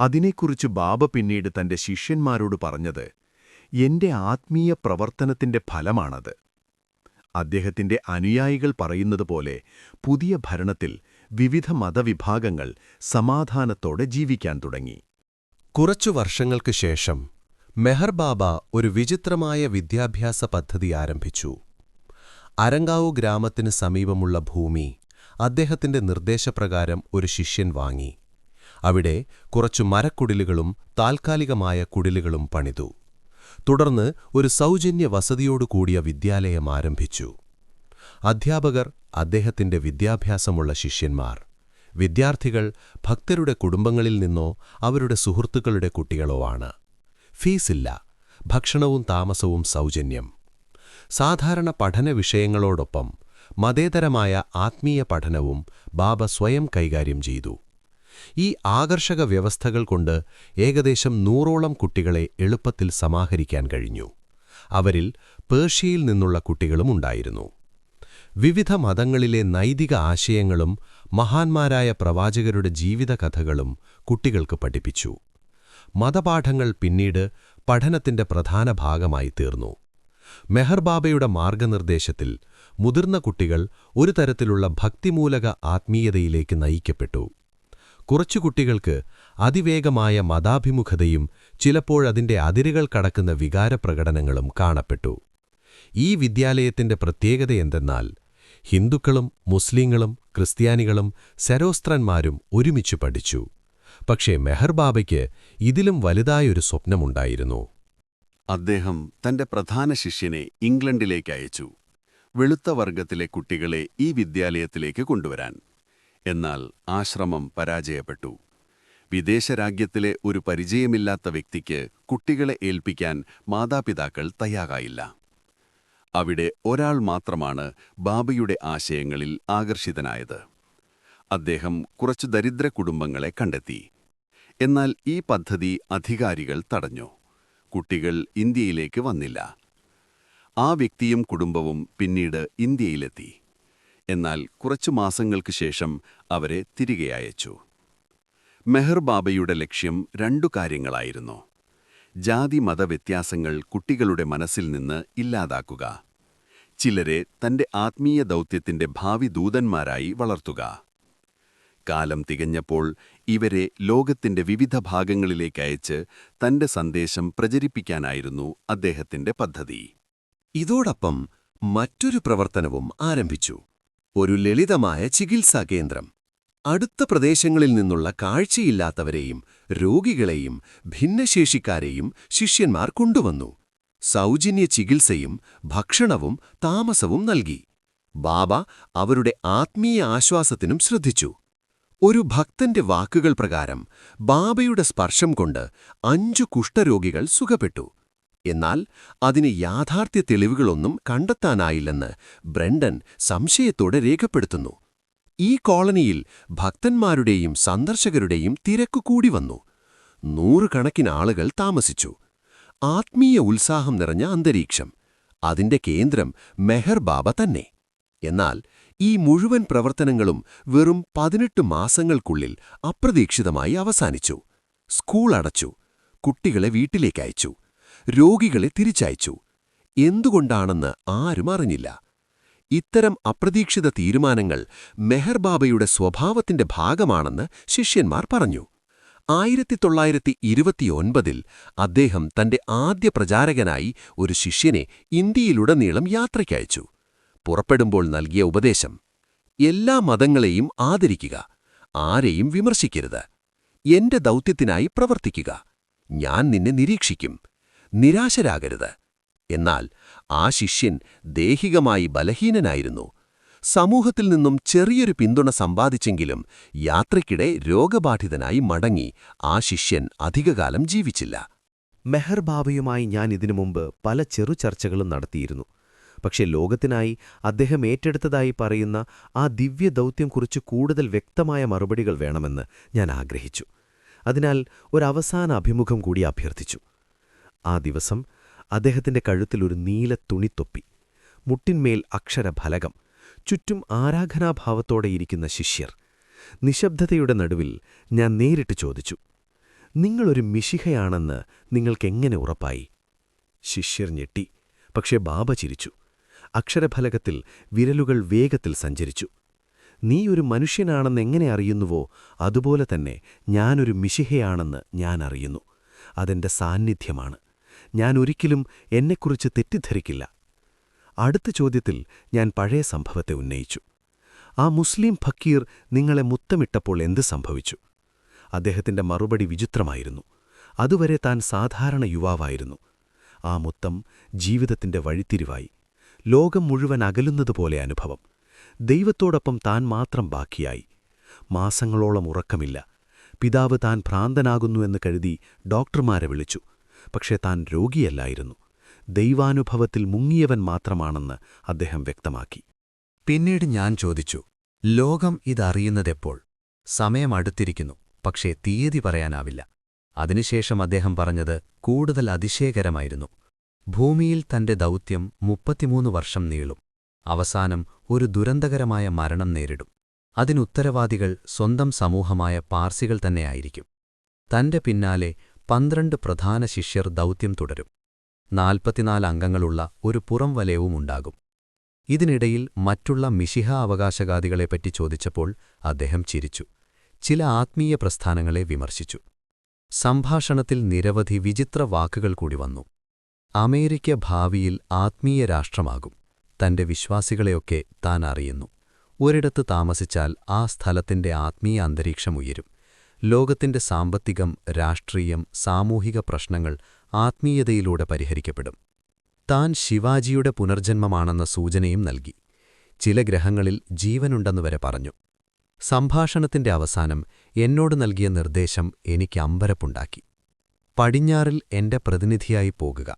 അതിനെക്കുറിച്ച് ബാബ പിന്നീട് തന്റെ ശിഷ്യന്മാരോട് പറഞ്ഞത്, "എന്റെ ആത്മീയ പ്രവർത്തനത്തിന്റെ ഫലമാണത്." അദ്ദേഹത്തിന്റെ അനുയായികൾ പറയുന്നതുപോലെ പുതിയ ഭരണത്തിൽ വിവിധ മതവിഭാഗങ്ങൾ സമാധാനത്തോടെ ജീവിക്കാൻ തുടങ്ങി. കുറച്ചു വർഷങ്ങൾക്ക് ശേഷം മെഹർ ബാബ ഒരു വിചിത്രമായ വിദ്യാഭ്യാസ പദ്ധതി ആരംഭിച്ചു. അരങ്കാവു ഗ്രാമത്തിന് സമീപമുള്ള ഭൂമി അദ്ദേഹത്തിന്റെ നിർദ്ദേശപ്രകാരം ഒരു ശിഷ്യൻ വാങ്ങി. അവിടെ കുറച്ചു മരക്കുടിലുകളും താൽക്കാലികമായ കുടിലുകളും പണിതു. തുടർന്ന് ഒരു സൗജന്യ വസതിയോടുകൂടിയ വിദ്യാലയം ആരംഭിച്ചു. അധ്യാപകർ അദ്ദേഹത്തിന്റെ വിദ്യാഭ്യാസമുള്ള ശിഷ്യന്മാർ, വിദ്യാർത്ഥികൾ ഭക്തരുടെ കുടുംബങ്ങളിൽ നിന്നോ അവരുടെ സുഹൃത്തുക്കളുടെ കുട്ടികളോ ആണ്. ഫീസില്ല, ഭക്ഷണവും താമസവും സൗജന്യം. സാധാരണ പഠന വിഷയങ്ങളോടൊപ്പം മതേതരമായ ആത്മീയ പഠനവും ബാബ സ്വയം കൈകാര്യം ചെയ്തു. ഈ ആകർഷക വ്യവസ്ഥകൾ കൊണ്ട് ഏകദേശം 100ഓളം കുട്ടികളെ എളുപ്പത്തിൽ സമാഹരിക്കാൻ കഴിഞ്ഞു. അവരിൽ പേർഷ്യയിൽ നിന്നുള്ള കുട്ടികളും ഉണ്ടായിരുന്നു. വിവിധ മതങ്ങളിലെ നൈതിക ആശയങ്ങളും മഹാന്മാരായ പ്രവാചകരുടെ ജീവിതകഥകളും കുട്ടികൾക്ക് പഠിപ്പിച്ചു. മതപാഠങ്ങൾ പിന്നീട് പഠനത്തിന്റെ പ്രധാന ഭാഗമായി തീർന്നു. മെഹർ ബാബയുടെ മാർഗനിർദ്ദേശത്തിൽ മുതിർന്ന കുട്ടികൾ ഒരു തരത്തിലുള്ള ഭക്തിമൂലക ആത്മീയതയിലേക്ക് നയിക്കപ്പെട്ടു. കുറച്ചു കുട്ടികൾക്ക് അതിവേഗമായ മതാഭിമുഖതയും ചിലപ്പോഴതിന്റെ അതിരുകൾ കടക്കുന്ന വികാരപ്രകടനങ്ങളും കാണപ്പെട്ടു. ഈ വിദ്യാലയത്തിന്റെ പ്രത്യേകതയെന്തെന്നാൽ ഹിന്ദുക്കളും മുസ്ലിങ്ങളും ക്രിസ്ത്യാനികളും സരോസ്ത്രന്മാരും ഒരുമിച്ചു പഠിച്ചു. പക്ഷേ മെഹർ ബാബയ്ക്ക് ഇതിലും വലുതായൊരു സ്വപ്നമുണ്ടായിരുന്നു. അദ്ദേഹം തന്റെ പ്രധാന ശിഷ്യനെ ഇംഗ്ലണ്ടിലേക്ക് അയച്ചു, വെളുത്ത വർഗത്തിലെ കുട്ടികളെ ഈ വിദ്യാലയത്തിലേക്ക് കൊണ്ടുവരാൻ. എന്നാൽ ആശ്രമം പരാജയപ്പെട്ടു. വിദേശരാജ്യത്തിലെ ഒരു പരിചയമില്ലാത്ത വ്യക്തിക്ക് കുട്ടികളെ ഏൽപ്പിക്കാൻ മാതാപിതാക്കൾ തയ്യാറായില്ല. അവിടെ ഒരാൾ മാത്രമാണ് ബാബയുടെ ആശയങ്ങളിൽ ആകർഷിതനായത്. അദ്ദേഹം കുറച്ചു ദരിദ്ര കുടുംബങ്ങളെ കണ്ടെത്തി. എന്നാൽ ഈ പദ്ധതി അധികാരികൾ തടഞ്ഞു. കുട്ടികൾ ഇന്ത്യയിലേക്ക് വന്നില്ല. ആ വ്യക്തിയും കുടുംബവും പിന്നീട് ഇന്ത്യയിലെത്തി. എന്നാൽ കുറച്ചു മാസങ്ങൾക്ക് ശേഷം അവരെ തിരികെ അയച്ചു. മെഹർ ബാബയുടെ ലക്ഷ്യം 2 കാര്യങ്ങളായിരുന്നു. ജാതി-മതവ്യത്യാസങ്ങൾ കുട്ടികളുടെ മനസ്സിൽ നിന്ന് ഇല്ലാതാക്കുക, ചിലരെ തന്റെ ആത്മീയ ദൗത്യത്തിന്റെ ഭാവി ദൂതന്മാരായി വളർത്തുക. കാലം തികഞ്ഞപ്പോൾ ഇവരെ ലോകത്തിന്റെ വിവിധ ഭാഗങ്ങളിലേക്കയച്ച് തന്റെ സന്ദേശം പ്രചരിപ്പിക്കാനായിരുന്നു അദ്ദേഹത്തിന്റെ പദ്ധതി. ഇതോടൊപ്പം മറ്റൊരു പ്രവർത്തനവും ആരംഭിച്ചു. ഒരു ലളിതമായ ചികിത്സാ കേന്ദ്രം. അടുത്ത പ്രദേശങ്ങളിൽ നിന്നുള്ള കാഴ്ചയില്ലാത്തവരെയും രോഗികളെയും ഭിന്നശേഷിക്കാരെയും ശിഷ്യന്മാർ കൊണ്ടുവന്നു. സൗജന്യ ചികിത്സയും ഭക്ഷണവും താമസവും നൽകി. ബാബ അവരുടെ ആത്മീയ ആശ്വാസത്തിനും ശ്രദ്ധിച്ചു. ഒരു ഭക്തന്റെ വാക്കുകൾ പ്രകാരം ബാബയുടെ സ്പർശം കൊണ്ട് 5 കുഷ്ഠരോഗികൾ സുഖപ്പെട്ടു. എന്നാൽ അതിന് യാഥാർത്ഥ്യ തെളിവുകളൊന്നും കണ്ടെത്താനായില്ലെന്ന് ബ്രണ്ടൻ സംശയത്തോടെ രേഖപ്പെടുത്തുന്നു. ഈ കോളനിയിൽ ഭക്തന്മാരുടെയും സന്ദർശകരുടെയും തിരക്കു കൂടി വന്നു. 100 കണക്കിന് ആളുകൾ താമസിച്ചു. ആത്മീയ ഉത്സാഹം നിറഞ്ഞ അന്തരീക്ഷം. അതിന്റെ കേന്ദ്രം മെഹർ ബാബ തന്നെ. എന്നാൽ ഈ മുഴുവൻ പ്രവർത്തനങ്ങളും വെറും 18 മാസങ്ങൾക്കുള്ളിൽ അപ്രതീക്ഷിതമായി അവസാനിച്ചു. സ്കൂൾ അടച്ചു. കുട്ടികളെ വീട്ടിലേക്കയച്ചു. രോഗികളെ തിരിച്ചയച്ചു. എന്തുകൊണ്ടാണെന്ന് ആരും അറിഞ്ഞില്ല. ഇത്തരം അപ്രതീക്ഷിത തീരുമാനങ്ങൾ മെഹർ ബാബയുടെ സ്വഭാവത്തിന്റെ ഭാഗമാണെന്ന് ശിഷ്യന്മാർ പറഞ്ഞു. 1929-ൽ അദ്ദേഹം തന്റെ ആദ്യ പ്രചാരകനായി ഒരു ശിഷ്യനെ ഇന്ത്യയിലുടനീളം യാത്രയ്ക്കയച്ചു. പുറപ്പെടുമ്പോൾ നൽകിയ ഉപദേശം: എല്ലാ മതങ്ങളെയും ആദരിക്കുക, ആരെയും വിമർശിക്കരുത്, എന്റെ ദൗത്യത്തിനായി പ്രവർത്തിക്കുക, ഞാൻ നിന്നെ നിരീക്ഷിക്കും, നിരാശരാകരുത്. എന്നാൽ ആ ശിഷ്യൻ ദേഹികമായി ബലഹീനനായിരുന്നു. സമൂഹത്തിൽ നിന്നും ചെറിയൊരു പിന്തുണ സമ്പാദിച്ചെങ്കിലും യാത്രയ്ക്കിടെ രോഗബാധിതനായി മടങ്ങി ആ ശിഷ്യൻ അധികകാലം ജീവിച്ചില്ല. മെഹർ ബാബയുമായി ഞാൻ ഇതിനു മുമ്പ് പല ചെറുചർച്ചകളും നടത്തിയിരുന്നു. പക്ഷെ ലോകത്തിനായി അദ്ദേഹം ഏറ്റെടുത്തതായി പറയുന്ന ആ ദിവ്യദൗത്യംകുറിച്ച് കൂടുതൽ വ്യക്തമായ മറുപടികൾ വേണമെന്ന് ഞാൻ ആഗ്രഹിച്ചു. അതിനാൽ ഒരവസാന അഭിമുഖം കൂടി അഭ്യർത്ഥിച്ചു. ആ ദിവസം അദ്ദേഹത്തിന്റെ കഴുത്തിൽ ഒരു നീല തുണിത്തൊപ്പി, മുട്ടിന്മേൽ അക്ഷരഫലകം, ചുറ്റും ആരാധനാഭാവത്തോടെയിരിക്കുന്ന ശിഷ്യർ. നിശബ്ദതയുടെ നടുവിൽ ഞാൻ നേരിട്ട് ചോദിച്ചു, നിങ്ങളൊരു മിശിഹയാണെന്ന് നിങ്ങൾക്കെങ്ങനെ ഉറപ്പായി? ശിഷ്യർ ഞെട്ടി. പക്ഷേ ബാബ ചിരിച്ചു. അക്ഷരഫലകത്തിൽ വിരലുകൾ വേഗത്തിൽ സഞ്ചരിച്ചു. നീ ഒരു മനുഷ്യനാണെന്നെങ്ങനെ അറിയുന്നുവോ അതുപോലെ തന്നെ ഞാനൊരു മിശിഹയാണെന്ന് ഞാൻ അറിയുന്നു. അതെന്റെ സാന്നിധ്യമാണ്. ഞാൻ ഒരിക്കലും എന്നെക്കുറിച്ച് തെറ്റിദ്ധരിക്കില്ല. അടുത്ത ചോദ്യത്തിൽ ഞാൻ പഴയ സംഭവത്തെ ഉന്നയിച്ചു. ആ മുസ്ലിം ഫക്കീർ നിങ്ങളെ മുത്തമിട്ടപ്പോൾ എന്ത് സംഭവിച്ചു? അദ്ദേഹത്തിന്റെ മറുപടി വിചിത്രമായിരുന്നു. അതുവരെ താൻ സാധാരണ യുവാവായിരുന്നു. ആ മുത്തം ജീവിതത്തിന്റെ വഴിത്തിരിവായി. ലോകം മുഴുവൻ അകലുന്നതുപോലെ അനുഭവം. ദൈവത്തോടൊപ്പം താൻ മാത്രം ബാക്കിയായി. മാസങ്ങളോളം ഉറക്കമില്ല. പിതാവ് താൻ ഭ്രാന്തനാകുന്നുവെന്ന് കരുതി ഡോക്ടർമാരെ വിളിച്ചു. പക്ഷേ താൻ രോഗിയല്ലായിരുന്നു, ദൈവാനുഭവത്തിൽ മുങ്ങിയവൻ മാത്രമാണെന്ന് അദ്ദേഹം വ്യക്തമാക്കി. പിന്നീട് ഞാൻ ചോദിച്ചു, ലോകം ഇതറിയുന്നതെപ്പോൾ? സമയം അടുത്തിരിക്കുന്നു, പക്ഷേ തീയതി പറയാനാവില്ല. അതിനുശേഷം അദ്ദേഹം പറഞ്ഞത് കൂടുതൽ അതിശയകരമായിരുന്നു. ഭൂമിയിൽ തന്റെ ദൗത്യം 33 വർഷം നീളും. അവസാനം ഒരു ദുരന്തകരമായ മരണം നേരിടും. അതിനുത്തരവാദികൾ സ്വന്തം സമൂഹമായ പാർസികൾ തന്നെയായിരിക്കും. തന്റെ പിന്നാലെ 12 പ്രധാന ശിഷ്യർ ദൗത്യം തുടരും. 44 അംഗങ്ങളുള്ള ഒരു പുറംവലയവുമുണ്ടാകും. ഇതിനിടയിൽ മറ്റുള്ള മിശിഹ അവകാശവാദികളെപ്പറ്റി ചോദിച്ചപ്പോൾ അദ്ദേഹം ചിരിച്ചു. ചില ആത്മീയ പ്രസ്ഥാനങ്ങളെ വിമർശിച്ചു. സംഭാഷണത്തിൽ നിരവധി വിചിത്ര വാക്കുകൾ കൂടി വന്നു. അമേരിക്ക ഭാവിയിൽ ആത്മീയ രാഷ്ട്രമാകും. തന്റെ വിശ്വാസികളെയൊക്കെ താൻ അറിയുന്നു. ഒരിടത്ത് താമസിച്ചാൽ ആ സ്ഥലത്തിന്റെ ആത്മീയ അന്തരീക്ഷം ഉയരും. ലോകത്തിന്റെ സാമ്പത്തികം, രാഷ്ട്രീയം, സാമൂഹിക പ്രശ്നങ്ങൾ ആത്മീയതയിലൂടെ പരിഹരിക്കപ്പെടും. താൻ ശിവാജിയുടെ പുനർജന്മമാണെന്ന സൂചനയും നൽകി. ചില ഗ്രഹങ്ങളിൽ ജീവനുണ്ടെന്നുവരെ പറഞ്ഞു. സംഭാഷണത്തിന്റെ അവസാനം എന്നോട് നൽകിയ നിർദ്ദേശം എനിക്ക് അമ്പരപ്പുണ്ടാക്കി. പടിഞ്ഞാറിൽ എന്റെ പ്രതിനിധിയായി പോകുക,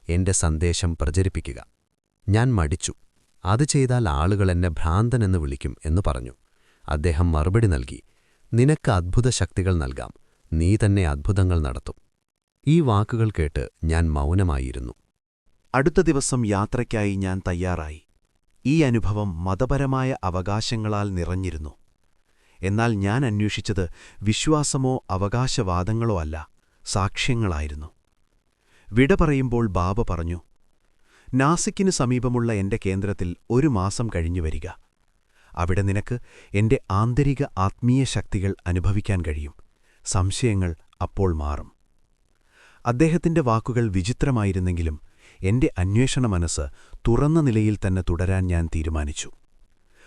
എന്റെ സന്ദേശം പ്രചരിപ്പിക്കുക. ഞാൻ മടിച്ചു. അത് ചെയ്താൽ ആളുകൾ എന്നെ ഭ്രാന്തനെന്ന് വിളിക്കും എന്ന് പറഞ്ഞു. അദ്ദേഹം മറുപടി നൽകി, നിനക്ക് അദ്ഭുത ശക്തികൾ നൽകാം, നീ തന്നെ അദ്ഭുതങ്ങൾ നടത്തും. ഈ വാക്കുകൾ കേട്ട് ഞാൻ മൗനമായിരുന്നു. അടുത്ത ദിവസം യാത്രയ്ക്കായി ഞാൻ തയ്യാറായി. ഈ അനുഭവം മതപരമായ അവകാശങ്ങളാൽ നിറഞ്ഞിരുന്നു. എന്നാൽ ഞാൻ അന്വേഷിച്ചത് വിശ്വാസമോ അവകാശവാദങ്ങളോ അല്ല, സാക്ഷ്യങ്ങളായിരുന്നു. വിട പറയുമ്പോൾ ബാബ പറഞ്ഞു, നാസിക്കിന് സമീപമുള്ള എന്റെ കേന്ദ്രത്തിൽ 1 മാസം കഴിഞ്ഞു വരിക. അവിടെ നിനക്ക് എന്റെ ആന്തരിക ആത്മീയ ശക്തികൾ അനുഭവിക്കാൻ കഴിയും. സംശയങ്ങൾ അപ്പോൾ മാറും. അദ്ദേഹത്തിന്റെ വാക്കുകൾ വിചിത്രമായിരുന്നെങ്കിലും എന്റെ അന്വേഷണ മനസ്സ് തുറന്ന നിലയിൽ തന്നെ തുടരാൻ ഞാൻ തീരുമാനിച്ചു.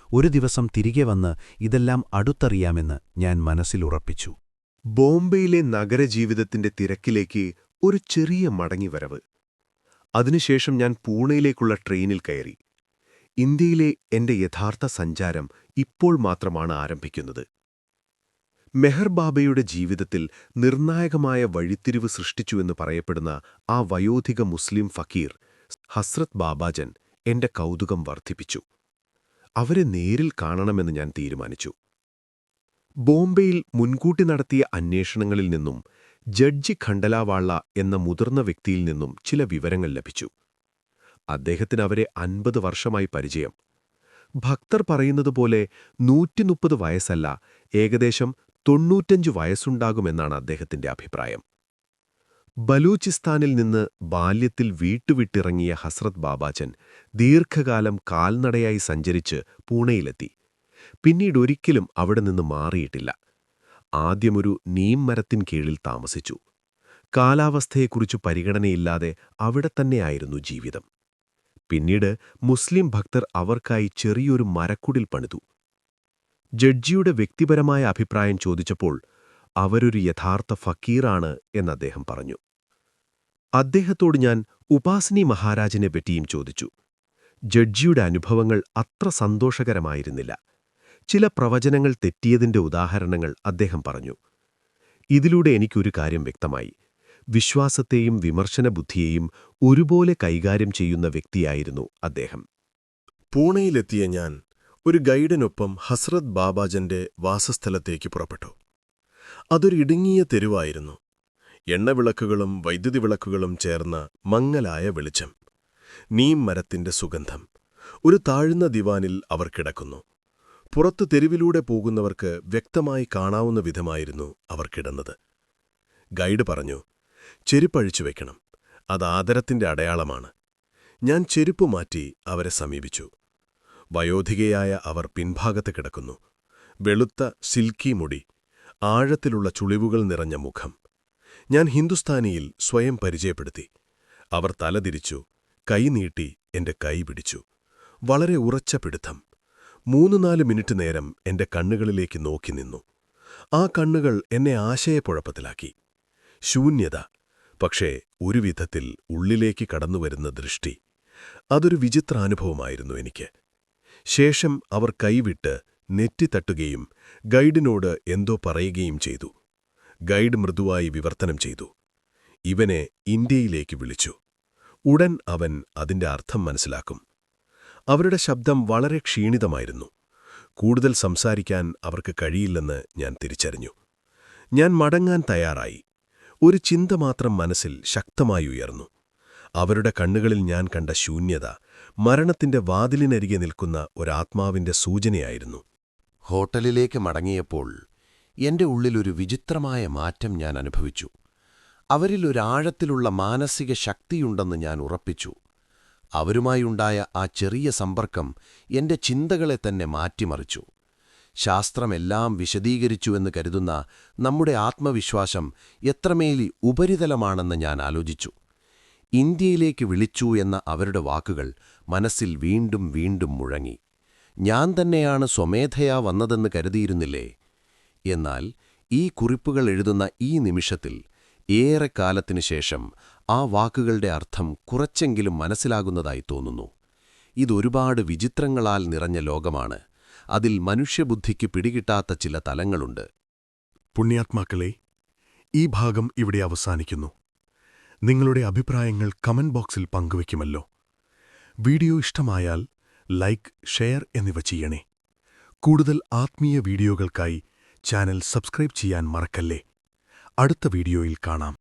ഒരു ദിവസം തിരികെ വന്ന് ഇതെല്ലാം അടുത്തറിയാമെന്ന് ഞാൻ മനസ്സിലുറപ്പിച്ചു. ബോംബെയിലെ നഗരജീവിതത്തിന്റെ തിരക്കിലേക്ക് ഒരു ചെറിയ മടങ്ങിവരവ്. അതിനുശേഷം ഞാൻ പൂണെയിലേക്കുള്ള ട്രെയിനിൽ കയറി. ഇന്ത്യയിലെ എന്റെ യഥാർത്ഥ സഞ്ചാരം ഇപ്പോൾ മാത്രമാണ് ആരംഭിക്കുന്നത്. മെഹർ ബാബയുടെ ജീവിതത്തിൽ നിർണായകമായ വഴിത്തിരിവ് സൃഷ്ടിച്ചുവെന്ന് പറയപ്പെടുന്ന ആ വയോധിക മുസ്ലിം ഫക്കീർ ഹസ്രത്ത് ബാബാജൻ എന്റെ കൗതുകം വർദ്ധിപ്പിച്ചു. അവരെ നേരിൽ കാണണമെന്ന് ഞാൻ തീരുമാനിച്ചു. ബോംബെയിൽ മുൻകൂട്ടി നടത്തിയ അന്വേഷണങ്ങളിൽ നിന്നും ജഡ്ജി ഖണ്ഡലാവാള എന്ന മുതിർന്ന വ്യക്തിയിൽ നിന്നും ചില വിവരങ്ങൾ ലഭിച്ചു. അദ്ദേഹത്തിന് അവരെ 50 വർഷമായി പരിചയം. ഭക്തർ പറയുന്നതുപോലെ 130 വയസ്സല്ല, ഏകദേശം 95 വയസ്സുണ്ടാകുമെന്നാണ് അദ്ദേഹത്തിന്റെ അഭിപ്രായം. ബലൂചിസ്ഥാനിൽ നിന്ന് ബാല്യത്തിൽ വീട്ടുവിട്ടിറങ്ങിയ ഹസ്രത്ത് ബാബാജൻ ദീർഘകാലം കാൽനടയായി സഞ്ചരിച്ച് പൂണെയിലെത്തി. പിന്നീടൊരിക്കലും അവിടെ നിന്ന് മാറിയിട്ടില്ല. ആദ്യമൊരു നീം മരത്തിൻ കീഴിൽ താമസിച്ചു. കാലാവസ്ഥയെക്കുറിച്ചു പരിഗണനയില്ലാതെ അവിടെ തന്നെയായിരുന്നു ജീവിതം. പിന്നീട് മുസ്ലിം ഭക്തർ അവർക്കായി ചെറിയൊരു മരക്കുടിൽ പണിതു. ജഡ്ജിയുടെ വ്യക്തിപരമായ അഭിപ്രായം ചോദിച്ചപ്പോൾ അവരൊരു യഥാർത്ഥ ഫക്കീറാണ് എന്നദ്ദേഹം പറഞ്ഞു. അദ്ദേഹത്തോട് ഞാൻ ഉപാസിനി മഹാരാജിനെപ്പറ്റിയും ചോദിച്ചു. ജഡ്ജിയുടെ അനുഭവങ്ങൾ അത്ര സന്തോഷകരമായിരുന്നില്ല. ചില പ്രവചനങ്ങൾ തെറ്റിയതിന്റെ ഉദാഹരണങ്ങൾ അദ്ദേഹം പറഞ്ഞു. ഇതിലൂടെ എനിക്കൊരു കാര്യം വ്യക്തമായി. വിശ്വാസത്തെയും വിമർശനബുദ്ധിയെയും ഒരുപോലെ കൈകാര്യം ചെയ്യുന്ന വ്യക്തിയായിരുന്നു അദ്ദേഹം. പൂണെയിലെത്തിയ ഞാൻ ഒരു ഗൈഡിനൊപ്പം ഹസ്രത്ത് ബാബാജന്റെ വാസസ്ഥലത്തേക്ക് പുറപ്പെട്ടു. അതൊരു ഇടുങ്ങിയ തെരുവായിരുന്നു. എണ്ണവിളക്കുകളും വൈദ്യുതി വിളക്കുകളും ചേർന്ന മങ്ങലായ വെളിച്ചം, നീം മരത്തിന്റെ സുഗന്ധം. ഒരു താഴ്ന്ന ദിവാനിൽ അവർ കിടക്കുന്നു. പുറത്ത് തെരുവിലൂടെ പോകുന്നവർക്ക് വ്യക്തമായി കാണാവുന്ന വിധമായിരുന്നു അവർ കിടന്നത്. ഗൈഡ് പറഞ്ഞു, ചെരുപ്പഴിച്ചു വെക്കണം, അത് ആദരത്തിന്റെ അടയാളമാണ്. ഞാൻ ചെരുപ്പ് മാറ്റി അവരെ സമീപിച്ചു. വയോധികയായ അവർ പിൻഭാഗത്ത് കിടക്കുന്നു. വെളുത്ത സിൽക്കി മുടി, ആഴത്തിലുള്ള ചുളിവുകൾ നിറഞ്ഞ മുഖം. ഞാൻ ഹിന്ദുസ്ഥാനിയിൽ സ്വയം പരിചയപ്പെടുത്തി. അവർ തലതിരിച്ചു, കൈനീട്ടി എന്റെ കൈ പിടിച്ചു. വളരെ ഉറച്ച പിടുത്തം. 3-4 മിനിറ്റ് നേരം എന്റെ കണ്ണുകളിലേക്ക് നോക്കി നിന്നു. ആ കണ്ണുകൾ എന്നെ ആശയക്കുഴപ്പത്തിലാക്കി. ശൂന്യത, പക്ഷേ ഒരു വിധത്തിൽ ഉള്ളിലേക്ക് കടന്നുവരുന്ന ദൃഷ്ടി. അതൊരു വിചിത്രാനുഭവമായിരുന്നു എനിക്ക്. ശേഷം അവർ കൈവിട്ട് നെറ്റിത്തട്ടുകയും ഗൈഡിനോട് എന്തോ പറയുകയും ചെയ്തു. ഗൈഡ് മൃദുവായി വിവർത്തനം ചെയ്തു. ഇവനെ ഇന്ത്യയിലേക്ക് വിളിച്ചു. ഉടൻ അവൻ അതിന്റെ അർത്ഥം മനസ്സിലാക്കും. അവരുടെ ശബ്ദം വളരെ ക്ഷീണിതമായിരുന്നു. കൂടുതൽ സംസാരിക്കാൻ അവർക്ക് കഴിയില്ലെന്ന് ഞാൻ തിരിച്ചറിഞ്ഞു. ഞാൻ മടങ്ങാൻ തയ്യാറായി. ഒരു ചിന്ത മാത്രം മനസ്സിൽ ശക്തമായി ഉയർന്നു. അവരുടെ കണ്ണുകളിൽ ഞാൻ കണ്ട ശൂന്യത മരണത്തിന്റെ വാതിലിനരികെ നിൽക്കുന്ന ഒരാത്മാവിന്റെ സൂചനയായിരുന്നു. ഹോട്ടലിലേക്ക് മടങ്ങിയപ്പോൾ എന്റെ ഉള്ളിലൊരു വിചിത്രമായ മാറ്റം ഞാൻ അനുഭവിച്ചു. അവരിലൊരാഴത്തിലുള്ള മാനസിക ശക്തിയുണ്ടെന്ന് ഞാൻ ഉറപ്പിച്ചു. അവരുമായുണ്ടായ ആ ചെറിയ സമ്പർക്കം എന്റെ ചിന്തകളെ തന്നെ മാറ്റിമറിച്ചു. ശാസ്ത്രമെല്ലാം വിശദീകരിച്ചുവെന്ന് കരുതുന്ന നമ്മുടെ ആത്മവിശ്വാസം എത്രമേൽ ഉപരിതലമാണെന്ന് ഞാൻ ആലോചിച്ചു. ഇന്ത്യയിലേക്ക് വിളിച്ചു എന്ന അവരുടെ വാക്കുകൾ മനസ്സിൽ വീണ്ടും വീണ്ടും മുഴങ്ങി. ഞാൻ തന്നെയാണ് സ്വമേധയാ വന്നതെന്ന് കരുതിയിരുന്നില്ലേ? എന്നാൽ ഈ കുറിപ്പുകൾ എഴുതുന്ന ഈ നിമിഷത്തിൽ ഏറെക്കാലത്തിനു ശേഷം ആ വാക്കുകളുടെ അർത്ഥം കുറച്ചെങ്കിലും മനസ്സിലാകുന്നതായി തോന്നുന്നു. ഇതൊരുപാട് വിചിത്രങ്ങളാൽ നിറഞ്ഞ ലോകമാണ്. അതിൽ മനുഷ്യബുദ്ധിക്ക് പിടികിട്ടാത്ത ചില തലങ്ങളുണ്ട്. പുണ്യാത്മാക്കളെ, ഈ ഭാഗം ഇവിടെ അവസാനിക്കുന്നു. നിങ്ങളുടെ അഭിപ്രായങ്ങൾ കമന്റ് ബോക്സിൽ പങ്കുവയ്ക്കുമല്ലോ. വീഡിയോ ഇഷ്ടമായാൽ ലൈക്ക്, ഷെയർ എന്നിവ ചെയ്യണേ. കൂടുതൽ ആത്മീയ വീഡിയോകൾക്കായി ചാനൽ സബ്സ്ക്രൈബ് ചെയ്യാൻ മറക്കല്ലേ. അടുത്ത വീഡിയോയിൽ കാണാം.